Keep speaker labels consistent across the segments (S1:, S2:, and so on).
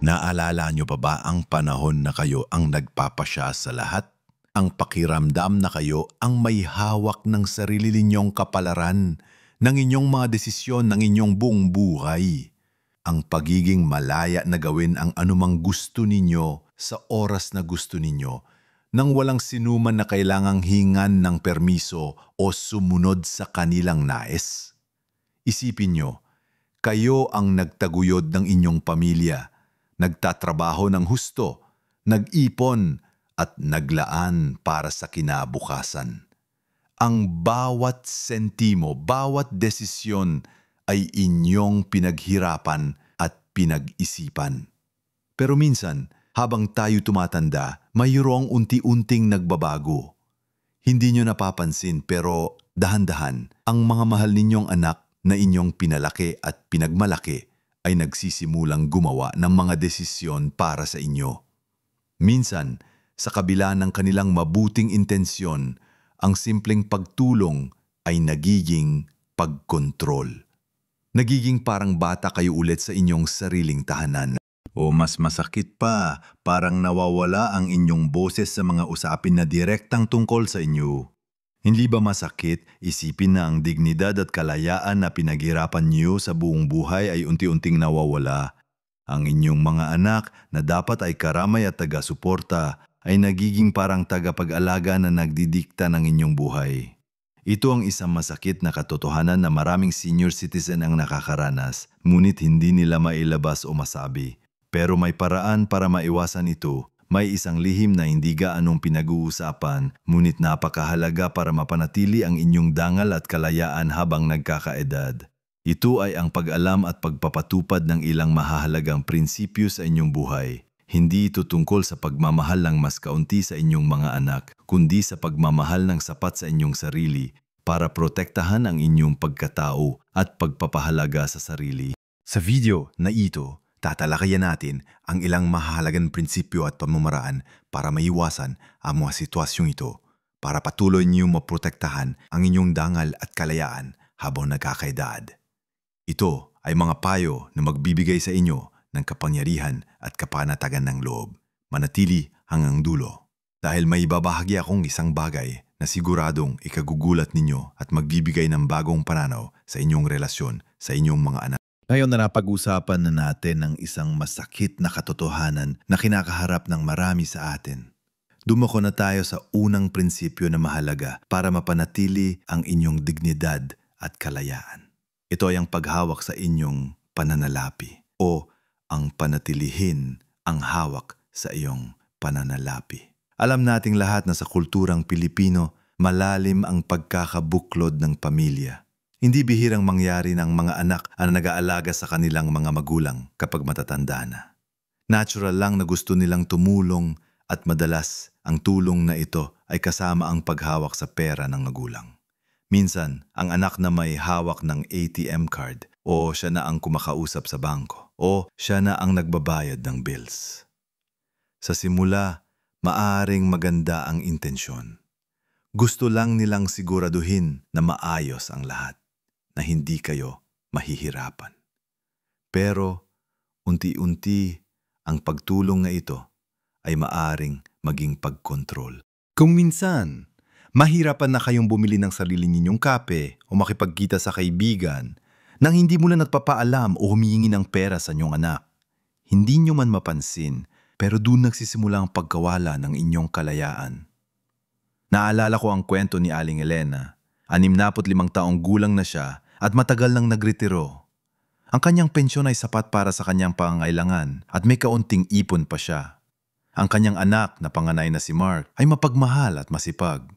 S1: Naalala niyo pa ba ang panahon na kayo ang nagpapasya sa lahat? Ang pakiramdam na kayo ang may hawak ng sarili ninyong kapalaran, ng inyong mga desisyon ng inyong buong buhay. Ang pagiging malaya na gawin ang anumang gusto ninyo sa oras na gusto ninyo, nang walang sinuman na kailangang hingan ng permiso o sumunod sa kanilang nais. Isipin nyo, kayo ang nagtaguyod ng inyong pamilya, nagtatrabaho ng husto, nag-ipon at naglaan para sa kinabukasan. Ang bawat sentimo, bawat desisyon ay inyong pinaghirapan at pinag-isipan. Pero minsan, habang tayo tumatanda, mayroong unti-unting nagbabago. Hindi nyo napapansin pero dahan-dahan, ang mga mahal ninyong anak na inyong pinalaki at pinagmalaki ay nagsisimulang gumawa ng mga desisyon para sa inyo. Minsan, sa kabila ng kanilang mabuting intensyon, ang simpleng pagtulong ay nagiging pagkontrol. Nagiging parang bata kayo ulit sa inyong sariling tahanan. O mas masakit pa, parang nawawala ang inyong boses sa mga usapin na direktang tungkol sa inyo. Hindi ba masakit isipin na ang dignidad at kalayaan na pinaghirapan niyo sa buong buhay ay unti-unting nawawala? Ang inyong mga anak na dapat ay karamay at taga-suporta ay nagiging parang tagapag-alaga na nagdidikta ng inyong buhay. Ito ang isang masakit na katotohanan na maraming senior citizen ang nakakaranas, ngunit hindi nila mailabas o masabi. Pero may paraan para maiwasan ito. May isang lihim na hindi gaanong pinag-uusapan, ngunit napakahalaga para mapanatili ang inyong dangal at kalayaan habang nagkakaedad. Ito ay ang pag-alam at pagpapatupad ng ilang mahahalagang prinsipyo sa inyong buhay. Hindi ito tungkol sa pagmamahal ng mas kaunti sa inyong mga anak, kundi sa pagmamahal ng sapat sa inyong sarili para protektahan ang inyong pagkatao at pagpapahalaga sa sarili. Sa video na ito, tatalakayan natin ang ilang mahalagang prinsipyo at pamamaraan para maiwasan ang mga sitwasyong ito, para patuloy niyong maprotektahan ang inyong dangal at kalayaan habang nagkakaedad. Ito ay mga payo na magbibigay sa inyo ng kapangyarihan at kapanatagan ng loob. Manatili hanggang dulo. Dahil may ibabahagi akong isang bagay na siguradong ikagugulat ninyo at magbibigay ng bagong pananaw sa inyong relasyon sa inyong mga anak. Ngayon na napag-usapan na natin ng isang masakit na katotohanan na kinakaharap ng marami sa atin. Dumako na tayo sa unang prinsipyo na mahalaga para mapanatili ang inyong dignidad at kalayaan. Ito ay ang paghawak sa inyong pananalapi o ang panatilihin ang hawak sa iyong pananalapi. Alam nating lahat na sa kulturang Pilipino, malalim ang pagkakabuklod ng pamilya. Hindi bihirang mangyari ng mga anak ang nag-aalaga sa kanilang mga magulang kapag matatanda na. Natural lang na gusto nilang tumulong at madalas ang tulong na ito ay kasama ang paghawak sa pera ng magulang. Minsan, ang anak na may hawak ng ATM card o siya na ang kumakausap sa bangko o siya na ang nagbabayad ng bills. Sa simula, maaring maganda ang intensyon. Gusto lang nilang siguraduhin na maayos ang lahat, na hindi kayo mahihirapan. Pero unti-unti ang pagtulong na ito ay maaring maging pagkontrol. Kung minsan, mahirapan na kayong bumili ng sarili ninyong kape o makipagkita sa kaibigan nang hindi mo na nagpapaalam o humihingi ng pera sa inyong anak. Hindi nyo man mapansin, pero doon nagsisimula ang pagkawala ng inyong kalayaan. Naalala ko ang kwento ni Aling Elena. 65 taong gulang na siya at matagal nang nagretiro. Ang kanyang pensyon ay sapat para sa kanyang pangangailangan at may kaunting ipon pa siya. Ang kanyang anak na panganay na si Mark ay mapagmahal at masipag.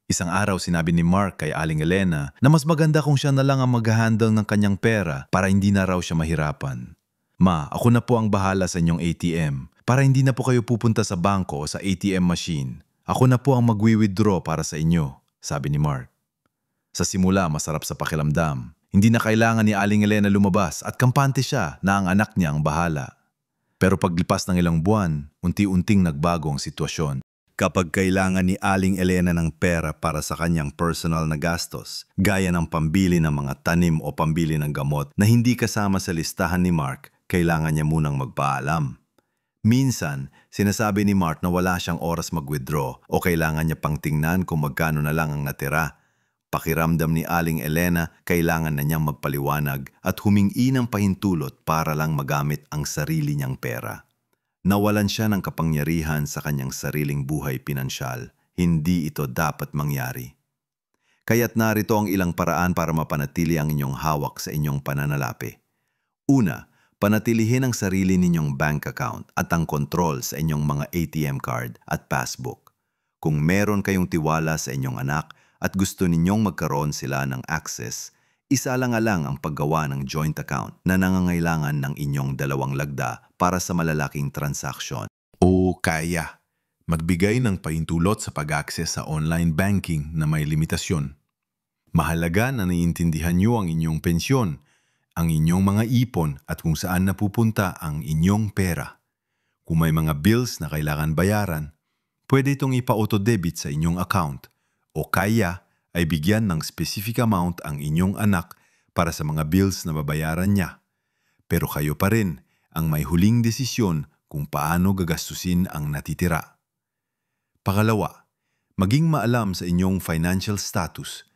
S1: Isang araw sinabi ni Mark kay Aling Elena na mas maganda kung siya na lang ang mag-handle ng kanyang pera para hindi na raw siya mahirapan. Ma, ako na po ang bahala sa inyong ATM para hindi na po kayo pupunta sa bangko o sa ATM machine. Ako na po ang magwi-withdraw para sa inyo, sabi ni Mark. Sa simula, masarap sa pakiramdam. Hindi na kailangan ni Aling Elena lumabas at kampante siya na ang anak niya ang bahala. Pero paglipas ng ilang buwan, unti-unting nagbago ang sitwasyon. Kapag kailangan ni Aling Elena ng pera para sa kanyang personal na gastos, gaya ng pambili ng mga tanim o pambili ng gamot na hindi kasama sa listahan ni Mark, kailangan niya munang magpaalam. Minsan, sinasabi ni Mark na wala siyang oras mag-withdraw o kailangan niya pang tingnan kung magkano na lang ang natira. Pakiramdam ni Aling Elena, kailangan na niyang magpaliwanag at humingi ng pahintulot para lang magamit ang sarili niyang pera. Nawalan siya ng kapangyarihan sa kanyang sariling buhay pinansyal. Hindi ito dapat mangyari. Kaya't narito ang ilang paraan para mapanatili ang inyong hawak sa inyong pananalapi. Una, panatilihin ang sarili ninyong bank account at ang kontrol sa inyong mga ATM card at passbook. Kung meron kayong tiwala sa inyong anak at gusto ninyong magkaroon sila ng access, isalang-alang ang paggawa ng joint account na nangangailangan ng inyong dalawang lagda para sa malalaking transaksyon. O kaya, magbigay ng pahintulot sa pag-access sa online banking na may limitasyon. Mahalaga na naiintindihan niyo ang inyong pensyon, ang inyong mga ipon at kung saan napupunta ang inyong pera. Kung may mga bills na kailangan bayaran, pwede itong ipa-auto-debit sa inyong account o kaya ay bigyan ng specific amount ang inyong anak para sa mga bills na babayaran niya. Pero kayo pa rin ang may huling desisyon kung paano gagastusin ang natitira. Pangalawa, maging maalam sa inyong financial status.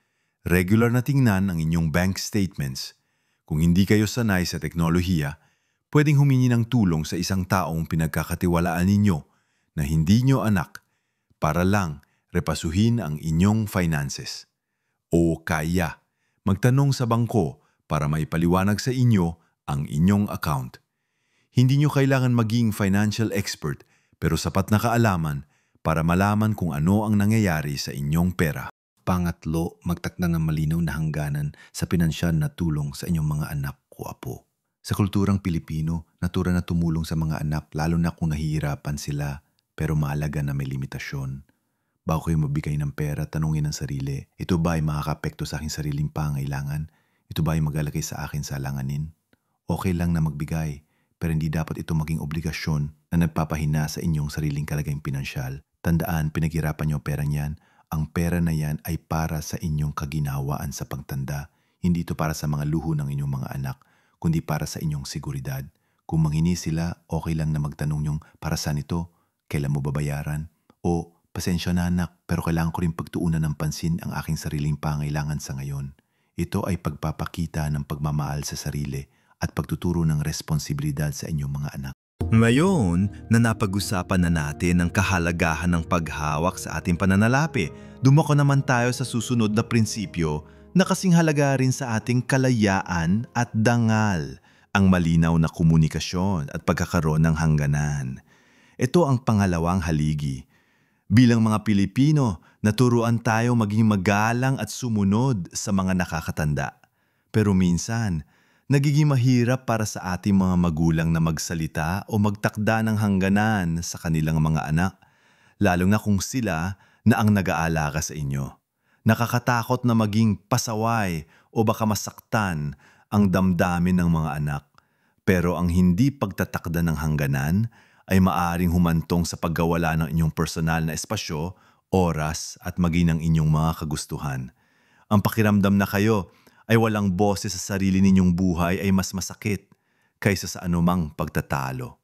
S1: Regular na tingnan ang inyong bank statements. Kung hindi kayo sanay sa teknolohiya, pwedeng humingi ng tulong sa isang taong pinagkakatiwalaan ninyo na hindi nyo anak para lang repasuhin ang inyong finances. O kaya, magtanong sa bangko para maipaliwanag sa inyo ang inyong account. Hindi nyo kailangan maging financial expert pero sapat na kaalaman para malaman kung ano ang nangyayari sa inyong pera. Pangatlo, magtakda ng malinaw na hangganan sa pinansyal na tulong sa inyong mga anak o apo. Sa kulturang Pilipino, natural na tumulong sa mga anak lalo na kung nahihirapan sila pero maalaga na may limitasyon. Bago kayo mabigay ng pera, tanungin ang sarili, ito ba ay makakapekto sa aking sariling pangailangan? Ito ba ay mag-alagay sa akin sa alanganin? Okay lang na magbigay, pero hindi dapat ito maging obligasyon na nagpapahina sa inyong sariling kalagayang pinansyal. Tandaan, pinaghirapan niyo ang perang yan. Ang pera na yan ay para sa inyong kaginhawaan sa pagtanda. Hindi ito para sa mga luho ng inyong mga anak, kundi para sa inyong seguridad. Kung manghingi sila, okay lang na magtanong niyong para saan ito, kailan mo babayaran, o pasensya na anak, pero kailangan ko rin pagtuunan ng pansin ang aking sariling pangailangan sa ngayon. Ito ay pagpapakita ng pagmamahal sa sarili at pagtuturo ng responsibilidad sa inyong mga anak.
S2: Ngayon na napag-usapan na natin ang kahalagahan ng paghawak sa ating pananalapi, dumako naman tayo sa susunod na prinsipyo na kasing halaga rin sa ating kalayaan at dangal, ang malinaw na komunikasyon at pagkakaroon ng hangganan. Ito ang pangalawang haligi. Bilang mga Pilipino, naturuan tayo maging magalang at sumunod sa mga nakakatanda. Pero minsan, nagiging mahirap para sa ating mga magulang na magsalita o magtakda ng hangganan sa kanilang mga anak, lalo na kung sila na ang nag-aalaga sa inyo. Nakakatakot na maging pasaway o baka masaktan ang damdamin ng mga anak. Pero ang hindi pagtatakda ng hangganan ay maaaring humantong sa paggawala ng inyong personal na espasyo, oras at maging ng inyong mga kagustuhan. Ang pakiramdam na kayo ay walang boses sa sarili ninyong buhay ay mas masakit kaysa sa anumang pagtatalo.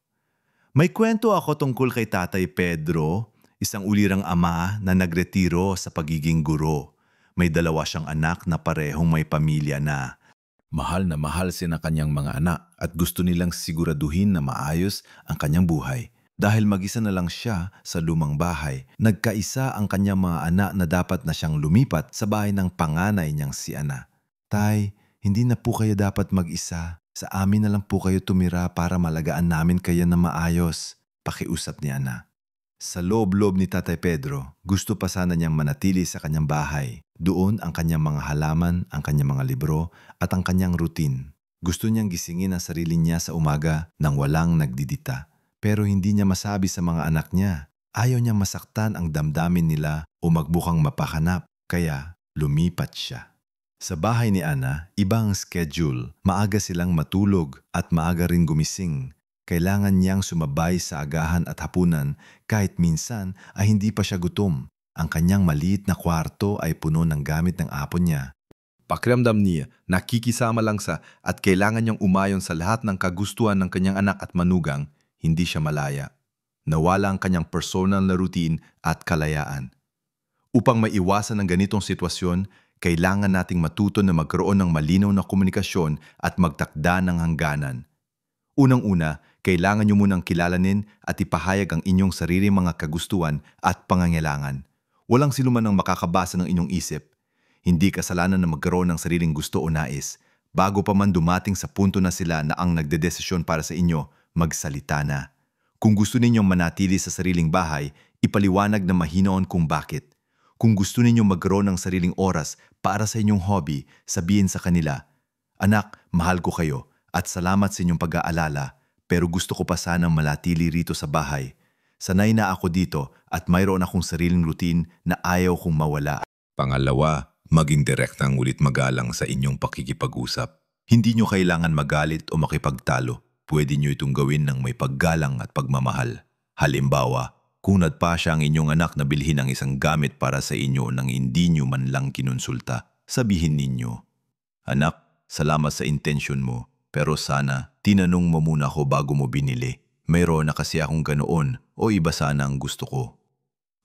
S2: May kwento ako tungkol kay Tatay Pedro, isang ulirang ama na nagretiro sa pagiging guro. May dalawa siyang anak na parehong may pamilya na. Mahal na mahal sina kanyang mga anak at gusto nilang siguraduhin na maayos ang kanyang buhay. Dahil mag-isa na lang siya sa lumang bahay, nagkaisa ang kanyang mga anak na dapat na siyang lumipat sa bahay ng panganay niyang si Ana. Tay, hindi na po kayo dapat mag-isa. Sa amin na lang po kayo tumira para malagaan namin kayo na maayos, pakiusap ni Ana. Sa loob-loob ni Tatay Pedro, gusto pa sana niyang manatili sa kanyang bahay. Doon ang kanyang mga halaman, ang kanyang mga libro at ang kanyang routine. Gusto niyang gisingin ang sarili niya sa umaga nang walang nagdidita. Pero hindi niya masabi sa mga anak niya. Ayaw niyang masaktan ang damdamin nila o magbukang mapakanap, kaya lumipat siya. Sa bahay ni Ana, ibang schedule. Maaga silang matulog at maaga rin gumising. Kailangan niyang sumabay sa agahan at hapunan kahit minsan ay hindi pa siya gutom. Ang kanyang maliit na kwarto ay puno ng gamit ng apo niya. Pakiramdam niya, nakikisama lang sa at kailangan niyang umayon sa lahat ng kagustuhan ng kanyang anak at manugang, hindi siya malaya. Nawala ang kanyang personal na routine at kalayaan. Upang maiwasan ang ganitong sitwasyon, kailangan nating matuto na magkaroon ng malinaw na komunikasyon at magtakda ng hangganan. Unang-una, kailangan niyo munang kilalanin at ipahayag ang inyong sariling mga kagustuhan at pangangailangan. Walang sinuman ang makakabasa ng inyong isip. Hindi kasalanan na magkaroon ng sariling gusto o nais. Bago pa man dumating sa punto na sila na ang nagdedesisyon para sa inyo, magsalita na. Kung gusto ninyong manatili sa sariling bahay, ipaliwanag na mahinoon kung bakit. Kung gusto ninyong magkaroon ng sariling oras para sa inyong hobby, sabihin sa kanila, "Anak, mahal ko kayo at salamat sa inyong pag-aalala, pero gusto ko pa sanang manatili rito sa bahay. Sanay na ako dito at mayroon akong sariling routine na ayaw kong mawala."
S1: Pangalawa, maging direktang ulit magalang sa inyong pakikipag-usap. Hindi nyo kailangan magalit o makipagtalo. Pwede nyo itong gawin ng may paggalang at pagmamahal. Halimbawa, kung nagpasya ang inyong anak na bilhin ang isang gamit para sa inyo nang hindi nyo man lang kinonsulta, sabihin ninyo, "Anak, salamat sa intensyon mo, pero sana tinanong mo muna ako bago mo binili. Mayroon na kasi akong ganoon o iba sana ang gusto ko."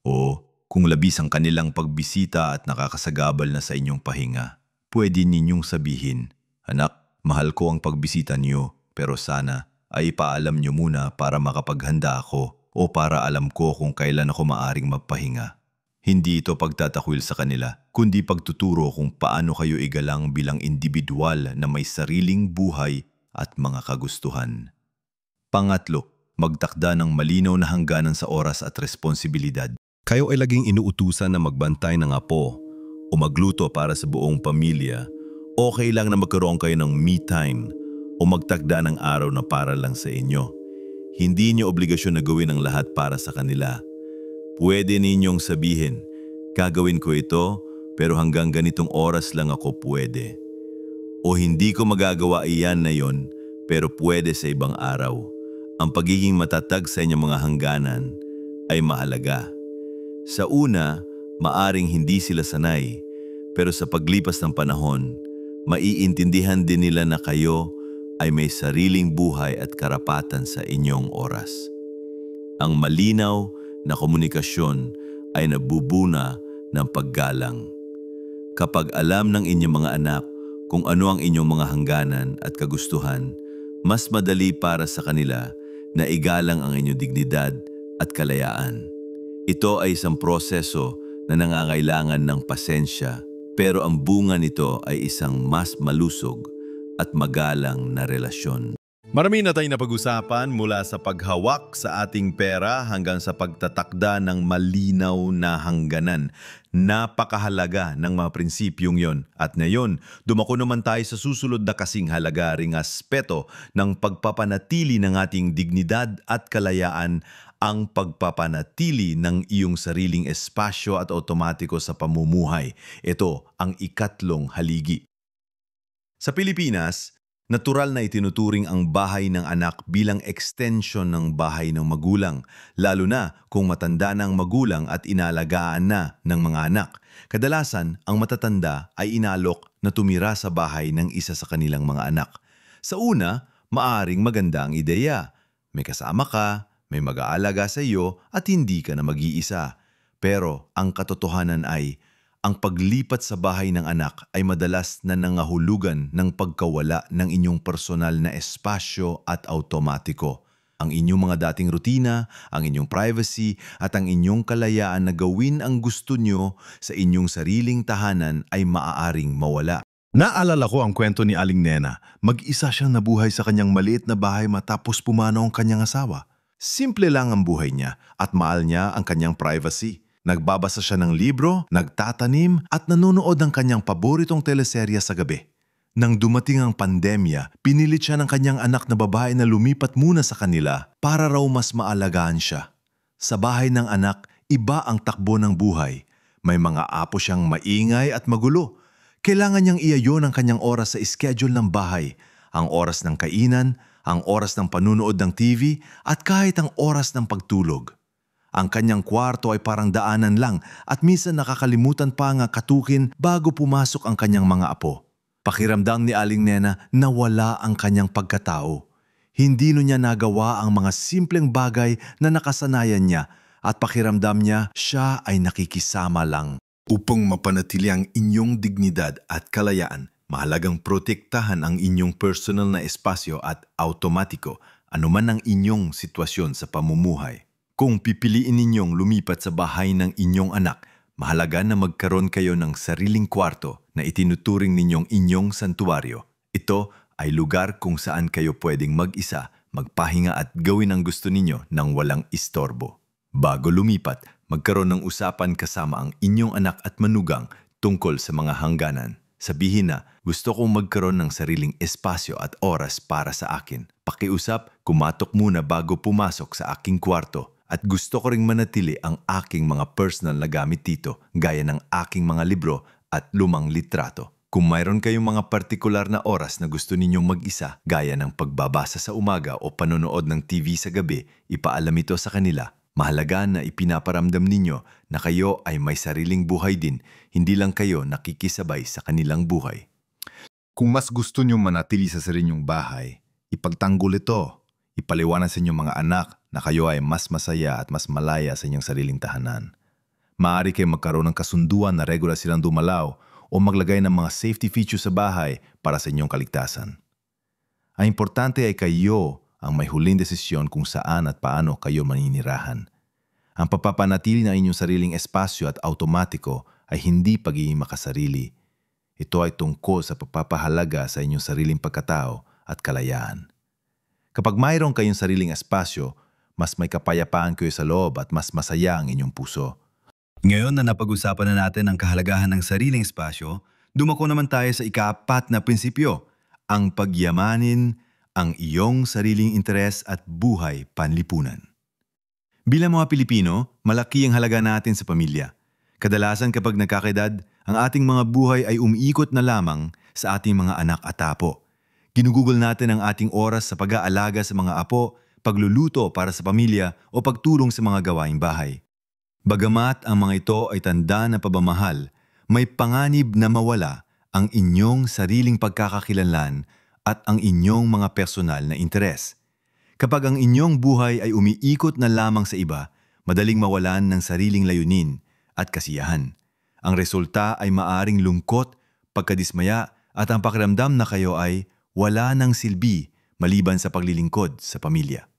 S1: O kung labis ang kanilang pagbisita at nakakasagabal na sa inyong pahinga, pwede ninyong sabihin, "Anak, mahal ko ang pagbisita niyo, pero sana ay ipaalam niyo muna para makapaghanda ako o para alam ko kung kailan ako maaring magpahinga." Hindi ito pagtatakwil sa kanila, kundi pagtuturo kung paano kayo igalang bilang individual na may sariling buhay at mga kagustuhan. Pangatlo, magtakda ng malinaw na hangganan sa oras at responsibilidad. Kayo ay laging inuutusan na magbantay ng apo o magluto para sa buong pamilya. Okay lang na magkaroon kayo ng me time o magtakda ng araw na para lang sa inyo. Hindi niyo obligasyon na gawin ang lahat para sa kanila. Pwede ninyong sabihin, "Gagawin ko ito, pero hanggang ganitong oras lang ako pwede." O hindi ko magagawa iyan na yon, pero pwede sa ibang araw. Ang pagiging matatag sa inyong mga hangganan ay mahalaga. Sa una, maaring hindi sila sanay, pero sa paglipas ng panahon, maiintindihan din nila na kayo ay may sariling buhay at karapatan sa inyong oras. Ang malinaw na komunikasyon ay nabubuna ng paggalang. Kapag alam ng inyong mga anak kung ano ang inyong mga hangganan at kagustuhan, mas madali para sa kanila na igalang ang inyong dignidad at kalayaan. Ito ay isang proseso na nangangailangan ng pasensya, pero ang bunga nito ay isang mas malusog at magalang na relasyon. Marami na tayong napag-usapan mula sa paghawak sa ating pera hanggang sa pagtatakda ng malinaw na hangganan. Napakahalaga ng mga prinsipyong yon. At ngayon, dumako naman tayo sa susunod na kasing halaga ring aspeto ng pagpapanatili ng ating dignidad at kalayaan, ang pagpapanatili ng iyong sariling espasyo at otomatiko sa pamumuhay. Ito ang ikatlong haligi. Sa Pilipinas, natural na itinuturing ang bahay ng anak bilang extension ng bahay ng magulang, lalo na kung matanda na ang magulang at inalagaan na ng mga anak. Kadalasan, ang matatanda ay inalok na tumira sa bahay ng isa sa kanilang mga anak. Sa una, maaring maganda ang ideya. May kasama ka, may mag-aalaga sa iyo at hindi ka na mag-iisa. Pero ang katotohanan ay, ang paglipat sa bahay ng anak ay madalas na nangahulugan ng pagkawala ng inyong personal na espasyo at automatiko. Ang inyong mga dating rutina, ang inyong privacy at ang inyong kalayaan na gawin ang gusto nyo sa inyong sariling tahanan ay maaaring mawala.
S3: Naalala ko ang kwento ni Aling Nena. Mag-isa siyang nabuhay sa kanyang maliit na bahay matapos pumanaw ang kanyang asawa. Simple lang ang buhay niya at mahal niya ang kanyang privacy. Nagbabasa siya ng libro, nagtatanim at nanonood ng kanyang paboritong teleserya sa gabi. Nang dumating ang pandemya, pinilit siya ng kanyang anak na babae na lumipat muna sa kanila para raw mas maalagaan siya. Sa bahay ng anak, iba ang takbo ng buhay. May mga apo siyang maingay at magulo. Kailangan niyang iayon ang kanyang oras sa schedule ng bahay, ang oras ng kainan, ang oras ng panunood ng TV at kahit ang oras ng pagtulog.
S1: Ang kanyang kwarto ay parang daanan lang at minsan nakakalimutan pa nga katukin bago pumasok ang kanyang mga apo. Pakiramdam ni Aling Nena na wala ang kanyang pagkatao. Hindi niya nagawa ang mga simpleng bagay na nakasanayan niya at pakiramdam niya siya ay nakikisama lang.
S3: Upang mapanatili ang inyong dignidad at kalayaan, mahalagang protektahan ang inyong personal na espasyo at automatiko anuman ang inyong sitwasyon sa pamumuhay. Kung pipiliin ninyong lumipat sa bahay ng inyong anak, mahalaga na magkaroon kayo ng sariling kwarto na itinuturing ninyong inyong santuwaryo. Ito ay lugar kung saan kayo pwedeng mag-isa, magpahinga at gawin ang gusto ninyo nang walang istorbo. Bago lumipat, magkaroon ng usapan kasama ang inyong anak at manugang tungkol sa mga hangganan. Sabihin na, gusto kong magkaroon ng sariling espasyo at oras para sa akin. Pakiusap, kumatok muna bago pumasok sa aking kwarto. At gusto ko ring manatili ang aking mga personal na gamit dito, gaya ng aking mga libro at lumang litrato. Kung mayroon kayong mga partikular na oras na gusto ninyong mag-isa, gaya ng pagbabasa sa umaga o panonood ng TV sa gabi, ipaalam ito sa kanila. Mahalaga na ipinaparamdam ninyo na kayo ay may sariling buhay din, hindi lang kayo nakikisabay sa kanilang buhay. Kung mas gusto nyo manatili sa sarinyong bahay, ipagtanggol ito. Ipaliwanag sa inyong mga anak na kayo ay mas masaya at mas malaya sa inyong sariling tahanan. Maaari kayo magkaroon ng kasunduan na regular silang dumalaw o maglagay ng mga safety features sa bahay para sa inyong kaligtasan. Ang importante ay kayo ang may huling desisyon kung saan at paano kayo maninirahan. Ang papapanatili ng inyong sariling espasyo at automatiko ay hindi pagiging makasarili. Ito ay tungkol sa pagpapahalaga sa inyong sariling pagkatao at kalayaan. Kapag mayroon kayong sariling espasyo, mas may kapayapaan kayo sa loob at mas masaya ang inyong puso.
S2: Ngayon na napag-usapan na natin ang kahalagahan ng sariling espasyo, dumako naman tayo sa ika-4 na prinsipyo, ang pagyamanin ang iyong sariling interes at buhay panlipunan. Bilang mga Pilipino, malaki ang halaga natin sa pamilya. Kadalasan kapag nagkakaedad, ang ating mga buhay ay umiikot na lamang sa ating mga anak at apo. Ginugugol natin ang ating oras sa pag-aalaga sa mga apo, pagluluto para sa pamilya o pagtulong sa mga gawaing bahay. Bagamat ang mga ito ay tanda na pabamahal, may panganib na mawala ang inyong sariling pagkakakilanlan at ang inyong mga personal na interes. Kapag ang inyong buhay ay umiikot na lamang sa iba, madaling mawalan ng sariling layunin at kasiyahan. Ang resulta ay maaring lungkot, pagkadismaya at ang pakiramdam na kayo ay wala ng silbi maliban sa paglilingkod sa pamilya.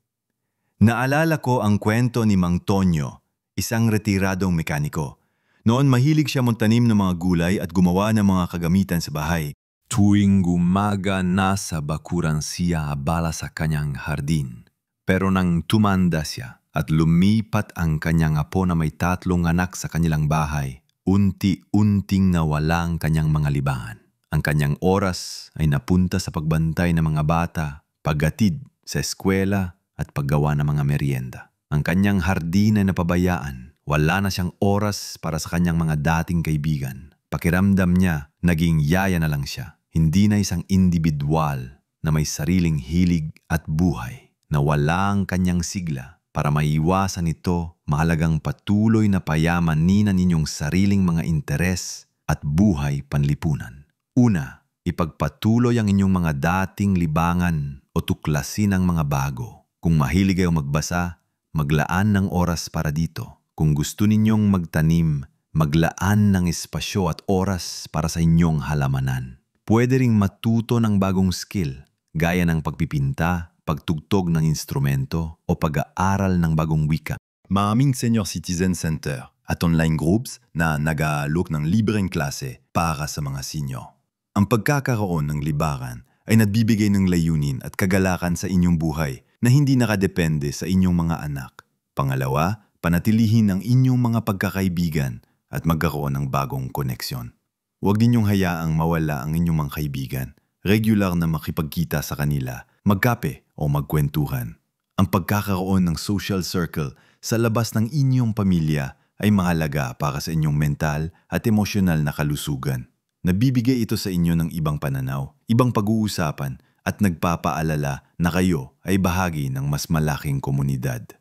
S2: Naalala ko ang kwento ni Mang Tonyo, isang retiradong mekaniko. Noon mahilig siya magtanim ng mga gulay at gumawa ng mga kagamitan sa bahay. Tuwing umaga nasa bakuran siya abala sa kanyang hardin. Pero nang tumanda siya at lumipat ang kanyang apo na may 3 anak sa kanilang bahay, unti-unting nawala ang kanyang mga libangan. Ang kanyang oras ay napunta sa pagbantay ng mga bata, paggatid sa eskwela at paggawa ng mga merienda. Ang kanyang hardin ay napabayaan. Wala na siyang oras para sa kanyang mga dating kaibigan. Pakiramdam niya, naging yaya na lang siya. Hindi na isang individual na may sariling hilig at buhay na walang kanyang sigla. Para maiwasan ito, mahalagang patuloy na payamanin ninyong sariling mga interes at buhay panlipunan. Una, ipagpatuloy ang inyong mga dating libangan o tuklasin ang mga bago. Kung mahilig kayo magbasa, maglaan ng oras para dito. Kung gusto ninyong magtanim, maglaan ng espasyo at oras para sa inyong halamanan. Pwede ring matuto ng bagong skill, gaya ng pagpipinta, pagtugtog ng instrumento o pag-aaral ng bagong wika.
S3: Maraming senior citizen center at online groups na nag-aalok ng libreng klase para sa mga senior. Ang pagkakaroon ng libaran ay nagbibigay ng layunin at kagalakan sa inyong buhay na hindi nakadepende sa inyong mga anak. Pangalawa, panatilihin ang inyong mga pagkakaibigan at magkaroon ng bagong koneksyon. Huwag ninyong hayaang mawala ang inyong mga kaibigan. Regular na makipagkita sa kanila, magkape o magkwentuhan. Ang pagkakaroon ng social circle sa labas ng inyong pamilya ay mahalaga para sa inyong mental at emosyonal na kalusugan. Nabibigay ito sa inyo ng ibang pananaw, ibang pag-uusapan at nagpapaalala na kayo ay bahagi ng mas malaking komunidad.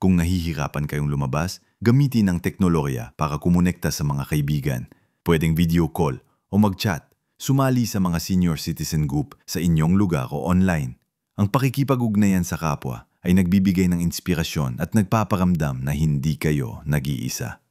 S1: Kung nahihirapan kayong lumabas, gamitin ang teknolohiya para kumonekta sa mga kaibigan. Pwedeng video call o mag-chat. Sumali sa mga senior citizen group sa inyong lugar o online. Ang pakikipag-ugnayan sa kapwa ay nagbibigay ng inspirasyon at nagpaparamdam na hindi kayo nag-iisa.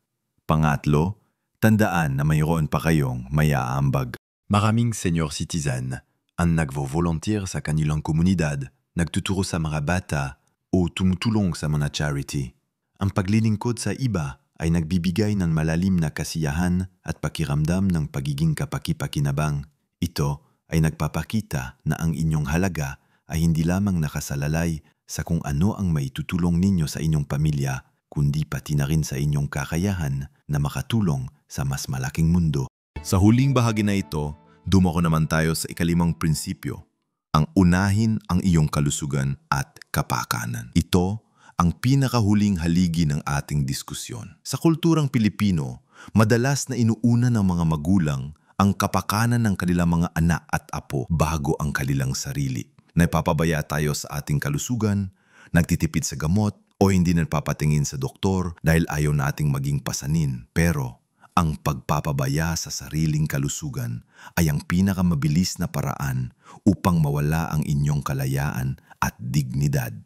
S1: Pangatlo, tandaan na mayroon pa kayong mayaambag.
S4: Maraming senior citizen ang nagvo-volunteer sa kanilang komunidad, nagtuturo sa mga bata o tumutulong sa mga charity. Ang paglilingkod sa iba ay nagbibigay ng malalim na kasiyahan at pakiramdam ng pagiging kapaki-pakinabang. Ito ay nagpapakita na ang inyong halaga ay hindi lamang nakasalalay sa kung ano ang maitutulong ninyo sa inyong pamilya, kundi pati na rin sa inyong kakayahan na makatulong sa mas malaking mundo.
S1: Sa huling bahagi na ito, dumako naman tayo sa ikalimang prinsipyo. Ang unahin ang iyong kalusugan at kapakanan. Ito ang pinakahuling haligi ng ating diskusyon. Sa kulturang Pilipino, madalas na inuuna ng mga magulang ang kapakanan ng kanilang mga anak at apo bago ang kanilang sarili. Napapabaya tayo sa ating kalusugan, nagtitipid sa gamot, o hindi nagpapatingin sa doktor dahil ayaw nating maging pasanin. Pero ang pagpapabaya sa sariling kalusugan ay ang pinakamabilis na paraan upang mawala ang inyong kalayaan at dignidad.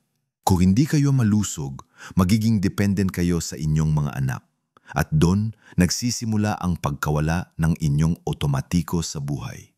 S1: Kung hindi kayo malusog, magiging dependent kayo sa inyong mga anak. At doon, nagsisimula ang pagkawala ng inyong otomatiko sa buhay.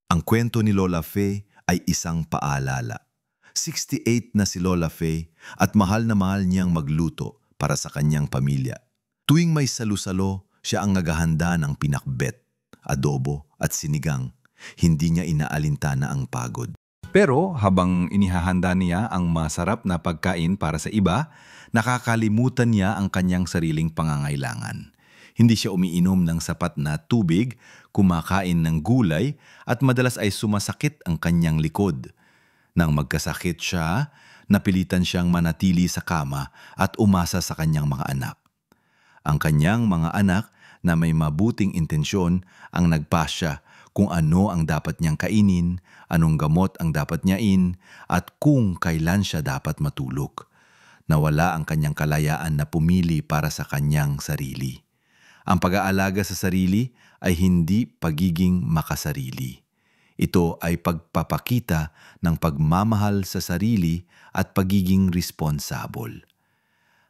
S1: Ang kwento ni Lola Faye ay isang paalala. 68 na si Lola Faye at mahal na mahal niyang magluto para sa kanyang pamilya. Tuwing may salu-salo, siya ang naghahanda ng pinakbet, adobo at sinigang. Hindi niya inaalintana ang pagod.
S5: Pero habang inihahanda niya ang masarap na pagkain para sa iba, nakakalimutan niya ang kanyang sariling pangangailangan. Hindi siya umiinom ng sapat na tubig, kumakain ng gulay at madalas ay sumasakit ang kanyang likod. Nang magkasakit siya, napilitan siyang manatili sa kama at umasa sa kanyang mga anak. Ang kanyang mga anak na may mabuting intensyon ang nagpasya kung ano ang dapat niyang kainin, anong gamot ang dapat niyain, at kung kailan siya dapat matulog. Nawala ang kanyang kalayaan na pumili para sa kanyang sarili. Ang pag-aalaga sa sarili ay hindi pagiging makasarili. Ito ay pagpapakita ng pagmamahal sa sarili at pagiging responsable.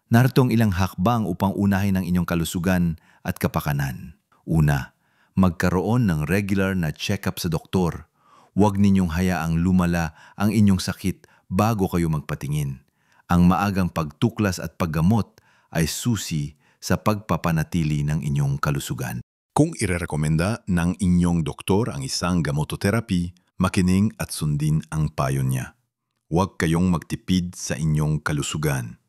S5: Naritong ilang hakbang upang unahin ang inyong kalusugan at kapakanan. Una, magkaroon ng regular na check-up sa doktor. Huwag ninyong hayaang lumala ang inyong sakit bago kayo magpatingin. Ang maagang pagtuklas at paggamot ay susi sa pagpapanatili ng inyong kalusugan.
S3: Kung irerekomenda ng inyong doktor ang isang gamototherapy, makinig at sundin ang payo niya. Huwag kayong magtipid sa inyong kalusugan.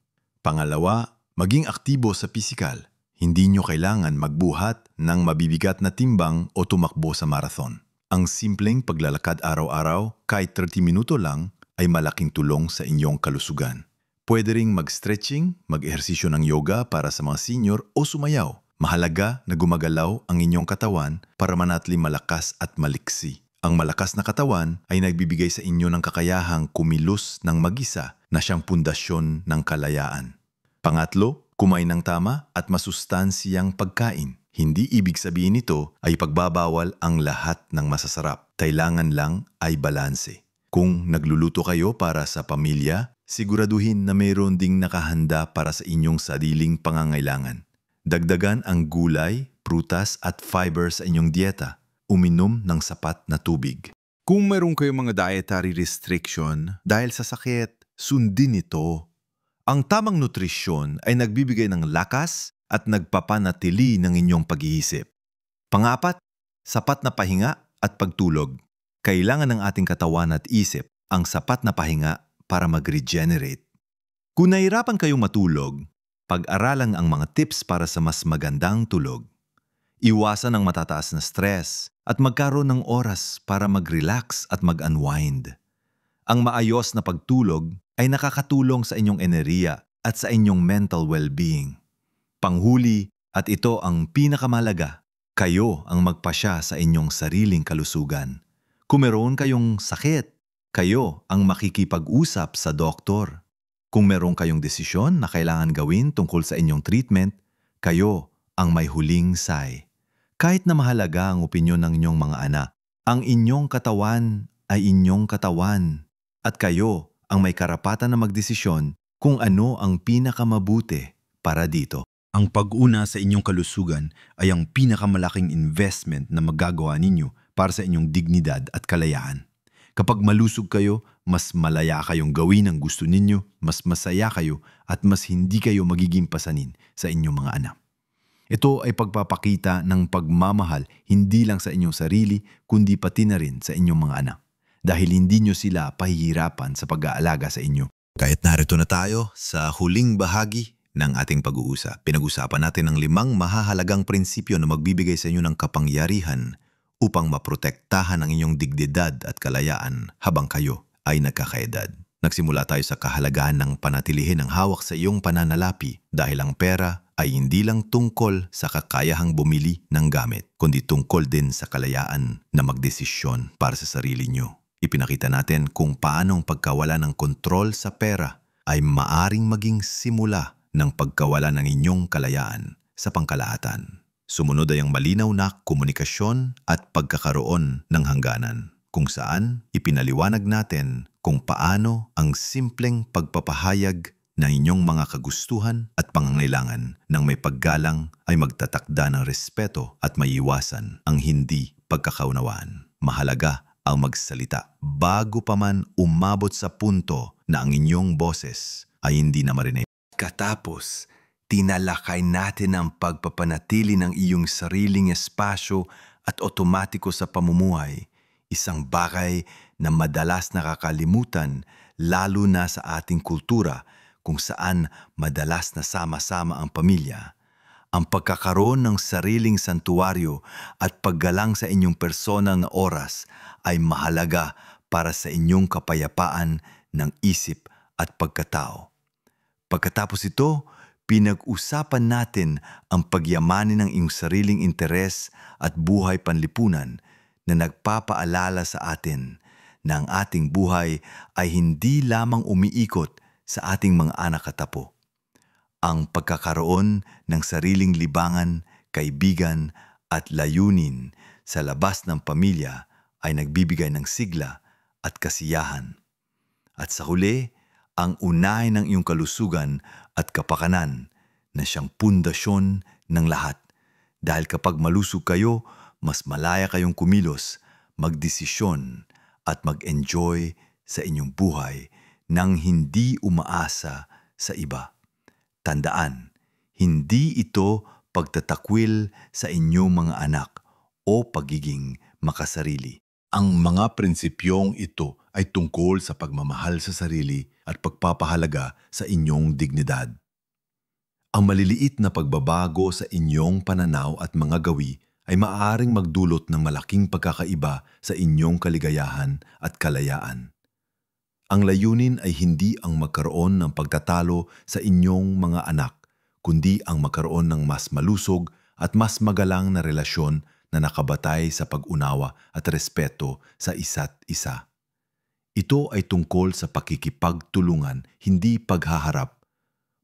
S3: Pangalawa, maging aktibo sa pisikal. Hindi nyo kailangan magbuhat ng mabibigat na timbang o tumakbo sa marathon. Ang simpleng paglalakad araw-araw, kahit 30 minuto lang, ay malaking tulong sa inyong kalusugan. Pwede ring mag-stretching, mag-ehersisyo ng yoga para sa mga senior o sumayaw. Mahalaga na gumagalaw ang inyong katawan para manatili malakas at maliksi. Ang malakas na katawan ay nagbibigay sa inyo ng kakayahang kumilos ng mag-isa na siyang pundasyon ng kalayaan. Pangatlo, kumain ng tama at masustansyang pagkain. Hindi ibig sabihin nito ay pagbabawal ang lahat ng masasarap. Kailangan lang ay balanse. Kung nagluluto kayo para sa pamilya, siguraduhin na mayroon ding nakahanda para sa inyong sariling pangangailangan. Dagdagan ang gulay, prutas at fiber sa inyong dieta. Uminom ng sapat na tubig. Kung mayroon kayong mga dietary restriction dahil sa sakit, sundin ito. Ang tamang nutrisyon ay nagbibigay ng lakas at nagpapanatili ng inyong pag-iisip. Pangapat, sapat na pahinga at pagtulog. Kailangan ng ating katawan at isip ang sapat na pahinga para mag-regenerate. Kung nahirapan kayong matulog, pag-aralan ang mga tips para sa mas magandang tulog. Iwasan ang matataas na stress at magkaroon ng oras para mag-relax at mag-unwind. Ang maayos na pagtulog ay nakakatulong sa inyong enerhiya at sa inyong mental well-being. Panghuli, at ito ang pinakamalaga, kayo ang magpasya sa inyong sariling kalusugan. Kung meron kayong sakit, kayo ang makikipag-usap sa doktor.
S1: Kung meron kayong desisyon na kailangan gawin tungkol sa inyong treatment, kayo ang may huling say. Kahit na mahalaga ang opinyon ng inyong mga anak, ang inyong katawan ay inyong katawan at kayo ang may karapatan na magdesisyon kung ano ang pinakamabuti para dito.
S2: Ang pag-una sa inyong kalusugan ay ang pinakamalaking investment na magagawa ninyo para sa inyong dignidad at kalayaan. Kapag malusog kayo, mas malaya kayong gawin ang gusto ninyo, mas masaya kayo at mas hindi kayo magiging pasanin sa inyong mga anak. Ito ay pagpapakita ng pagmamahal hindi lang sa inyong sarili kundi pati na rin sa inyong mga anak dahil hindi nyo sila pahihirapan sa pag-aalaga sa inyo.
S3: Kahit narito na tayo sa huling bahagi ng ating pag-uusap, pinag-usapan natin ang 5 mahahalagang prinsipyo na magbibigay sa inyo ng kapangyarihan upang maprotektahan ang inyong dignidad at kalayaan habang kayo ay nagkakaedad. Nagsimula tayo sa kahalagahan ng panatilihin ang hawak sa iyong pananalapi dahil ang pera ay hindi lang tungkol sa kakayahang bumili ng gamit, kundi tungkol din sa kalayaan na magdesisyon para sa sarili nyo. Ipinakita natin kung paano ang pagkawala ng kontrol sa pera ay maaring maging simula ng pagkawala ng inyong kalayaan sa pangkalahatan. Sumunod ay ang malinaw na komunikasyon at pagkakaroon ng hangganan, kung saan ipinaliwanag natin kung paano ang simpleng pagpapahayag ng inyong mga kagustuhan at pangangailangan ng may paggalang ay magtatakda ng respeto at maiiwasan ang hindi pagkakaunawaan. Mahalaga ang magsalita bago pa man umabot sa punto na ang inyong boses ay hindi na marinig.
S5: Katapos, tinalakay natin ang pagpapanatili ng iyong sariling espasyo at otomatiko sa pamumuhay, isang bagay na madalas nakakalimutan lalo na sa ating kultura kung saan madalas na sama-sama ang pamilya. Ang pagkakaroon ng sariling santuwaryo at paggalang sa inyong persona na oras ay mahalaga para sa inyong kapayapaan ng isip at pagkatao. Pagkatapos ito, pinag-usapan natin ang pagyamanin ng iyong sariling interes at buhay panlipunan na nagpapaalala sa atin na ang ating buhay ay hindi lamang umiikot sa ating mga anak at apo. Ang pagkakaroon ng sariling libangan, kaibigan at layunin sa labas ng pamilya ay nagbibigay ng sigla at kasiyahan. At sa huli, ang unahin ng iyong kalusugan at kapakanan na siyang pundasyon ng lahat. Dahil kapag malusog kayo, mas malaya kayong kumilos, magdesisyon at mag-enjoy sa inyong buhay nang hindi umaasa sa iba. Tandaan, hindi ito pagtatakwil sa inyong mga anak o pagiging makasarili.
S3: Ang mga prinsipyong ito ay tungkol sa pagmamahal sa sarili at pagpapahalaga sa inyong dignidad. Ang maliliit na pagbabago sa inyong pananaw at mga gawi ay maaaring magdulot ng malaking pagkakaiba sa inyong kaligayahan at kalayaan. Ang layunin ay hindi ang magkaroon ng pagtatalo sa inyong mga anak, kundi ang magkaroon ng mas malusog at mas magalang na relasyon na nakabatay sa pag-unawa at respeto sa isa't isa. Ito ay tungkol sa pakikipagtulungan, hindi paghaharap.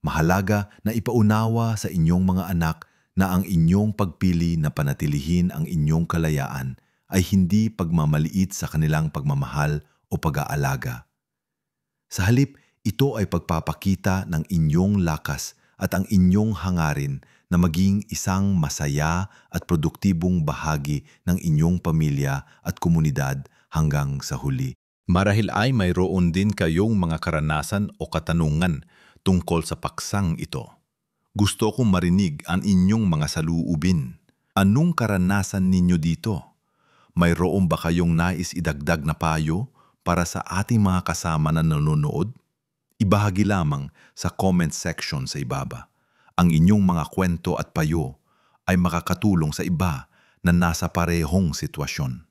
S3: Mahalaga na ipaunawa sa inyong mga anak na ang inyong pagpili na panatilihin ang inyong kalayaan ay hindi pagmamaliit sa kanilang pagmamahal o pag-aalaga. Sa halip, ito ay pagpapakita ng inyong lakas at ang inyong hangarin na maging isang masaya at produktibong bahagi ng inyong pamilya at komunidad hanggang sa huli.
S1: Marahil ay mayroon din kayong mga karanasan o katanungan tungkol sa paksang ito. Gusto kong marinig ang inyong mga saluubin. Anong karanasan ninyo dito? Mayroon ba kayong nais idagdag na payo para sa ating mga kasama na nanonood? Ibahagi lamang sa comment section sa ibaba. Ang inyong mga kwento at payo ay makakatulong sa iba na nasa parehong sitwasyon.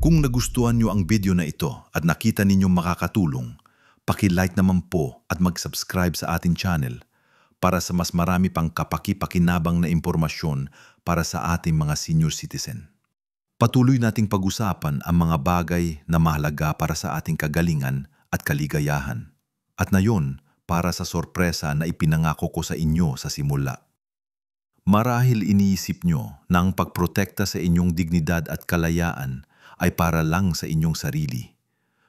S1: Kung nagustuhan nyo ang video na ito at nakita ninyong makakatulong, paki-like naman po at mag-subscribe sa ating channel para sa mas marami pang kapaki-pakinabang na impormasyon para sa ating mga senior citizen. Patuloy nating pag-usapan ang mga bagay na mahalaga para sa ating kagalingan at kaligayahan. At na yon para sa sorpresa na ipinangako ko sa inyo sa simula. Marahil iniisip nyo na ang pagprotekta sa inyong dignidad at kalayaan ay para lang sa inyong sarili.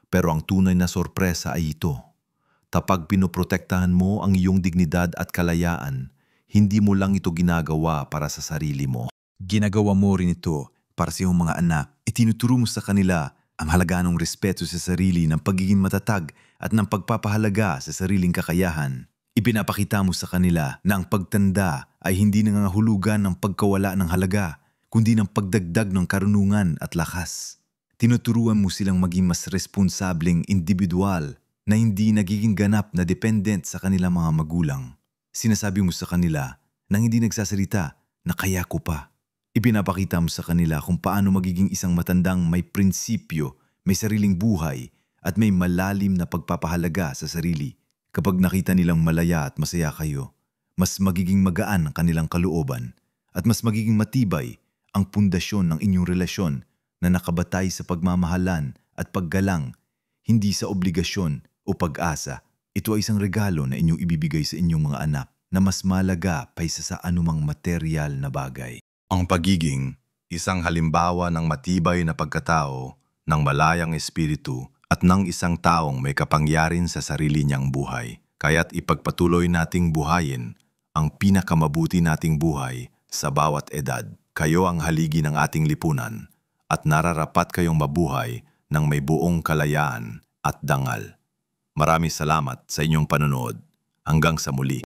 S1: Pero ang tunay na sorpresa ay ito. Kapag pinoprotektahan mo ang iyong dignidad at kalayaan, hindi mo lang ito ginagawa para sa sarili mo.
S5: Ginagawa mo rin ito para sa iyong mga anak. Itinuturo mo sa kanila ang halaga ng respeto sa sarili, ng pagiging matatag at ng pagpapahalaga sa sariling kakayahan. Ipinapakita mo sa kanila na ang pagtanda ay hindi nangangahulugan ng pagkawala ng halaga, kundi ng pagdagdag ng karunungan at lakas. Tinuturuan mo silang maging mas responsableng individual na hindi nagiging ganap na dependent sa kanilang mga magulang. Sinasabi mo sa kanila nang hindi nagsasalita na kaya ko pa. Ipinapakita mo sa kanila kung paano magiging isang matandang may prinsipyo, may sariling buhay, at may malalim na pagpapahalaga sa sarili. Kapag nakita nilang malaya at masaya kayo, mas magiging magaan ang kanilang kalooban at mas magiging matibay ang pundasyon ng inyong relasyon na nakabatay sa pagmamahalan at paggalang, hindi sa obligasyon o pag-asa. Ito ay isang regalo na inyong ibibigay sa inyong mga anak na mas malaga kaysa sa anumang material na bagay.
S3: Ang pagiging isang halimbawa ng matibay na pagkatao, ng malayang espiritu at ng isang taong may kapangyarin sa sarili niyang buhay. Kaya't ipagpatuloy nating buhayin ang pinakamabuti nating buhay sa bawat edad. Kayo ang haligi ng ating lipunan at nararapat kayong mabuhay ng may buong kalayaan at dangal. Maraming salamat sa inyong panonood. Hanggang sa muli.